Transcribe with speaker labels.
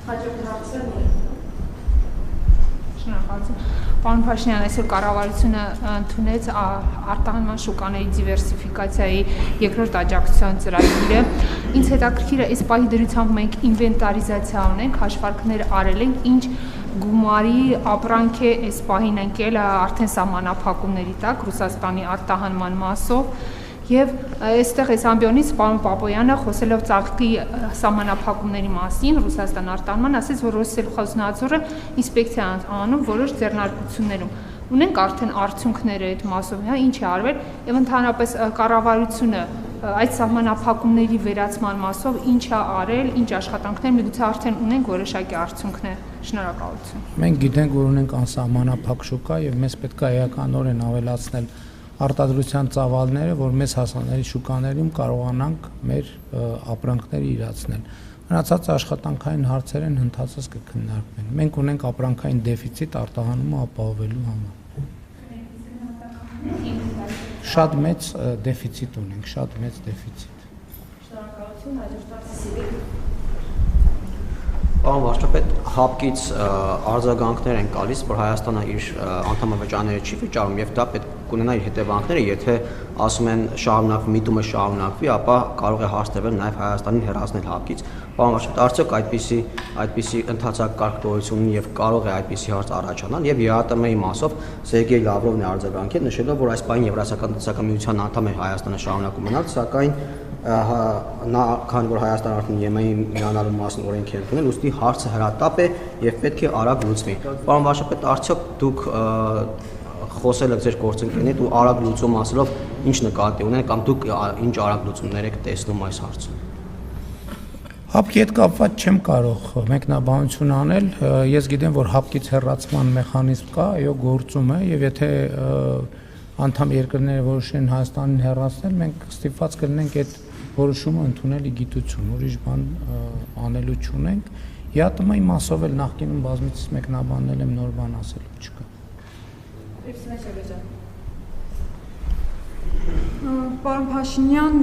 Speaker 1: Հաջորդ հարցը
Speaker 2: Պարոն Փաշինյան, այսօր կառավարությունը ընդունեց արտահանման շուկաների դիվերսիֆիկացիայի երկրորդ աջակցության ծրագիրը։ Ինձ հետաքրքիր է, այս պահի դրությամբ մենք ինվենտարիզացիա ունենք, հաշվարկներ արել ենք, ինչ գումարի ապրանք է այս պահին ընկել արդեն սահմանափակումների տակ Ռուսաստանի արտահանման մասով։ Եվ այստեղ այս ամբիոնից պարոն Պապոյանը խոսելով ծաղկի սահմանափակումների մասին Ռուսաստան արտահանման ասաց, որ Ռոսսելխոզնadzորը ինսպեկցիա անում որոշ ձեռնարկություններում։ Ունենք արդեն արդյունքները այդ մասով, ինչ է արվել եւ ընդհանրապես կառավարությունը այդ սահմանափակումների վերացման մասով ինչ է արել, ինչ աշխատանքներ, միգուցե արդեն ունենք որոշակի արդյունքներ։ Շնորհակալություն։
Speaker 3: Մենք գիտենք, որ ունենք անսահմանափակ շուկա եւ մեզ պետք է էականորեն ավելացնել արտադրության ծավալները, որ մեզ հասանելի շուկաներում կարողանանք մեր ապրանքները իրացնել։ Մնացած աշխատանքային հարցերն ընթացած կքննարկվեն։ Մենք ունենք ապրանքային դեֆիցիտ արտահանումը ապահովելու համար։ Շատ մեծ դեֆիցիտ ունենք, շատ մեծ դեֆիցիտ։
Speaker 1: Շնորհակալություն, հաջորդ հարցը
Speaker 4: Պարոն վարչապետ, ՀԱՊԿ-ից արձագանքներ են գալիս, որ Հայաստանը իր անդամավճարները չի վճարում եւ դա պետք կունենա իր հետևանքները, եթե ասում են շարունակվի, միտումը շարունակվի, ապա կարող է հաստատվել նաեւ Հայաստանին հեռացնել ՀԱՊԿ-ից։ Պարոն վարչապետ, արդյոք այդպիսի ընթացակարգ ունի եւ կարող է այդպիսի հարց առաջանալ եւ ԵԱՏՄ-ի մասով Սերգեյ Լավրովն է արձագանքել, նշելով, որ այս պահին Եվրասիական տնտեսական միության անդամ է Հայաստանը շարունակում մնալ, սակայն նա քանի որ Հայաստանը արդեն ԵՄ-ի միանալու մասին օրենք է ընդունել, ուստի հարցը հրատապ է եւ պետք է արագ լուծվի։ Պարոն վարչապետ, արդյոք դուք խոսել եք ձեր գործընկերների հետ ու արագ լուծում ասելով ինչ նկատի ունեն կամ դուք ինչ արագ լուծումներ եք տեսնում այս հարցում։
Speaker 3: ՀԱՊԿ-ի հետ կապված չեմ կարող մեկնաբանություն անել։ Ես գիտեմ, որ ՀԱՊԿ-ից հեռացման մեխանիզմ կա, այո, գործում է եւ եթե անդամ երկրները որոշեն Հայաստանին հեռացնել, մենք ստիպված կլինենք այդ որոշումը ընդունել ի գիտություն, ուրիշ բան անելու չունենք։ ԵԱՏՄ-ի մասով էլ նախկինում բազմիցս մեկնաբանել եմ, նոր բան ասելու չկա։
Speaker 1: Պարոն Փաշինյան,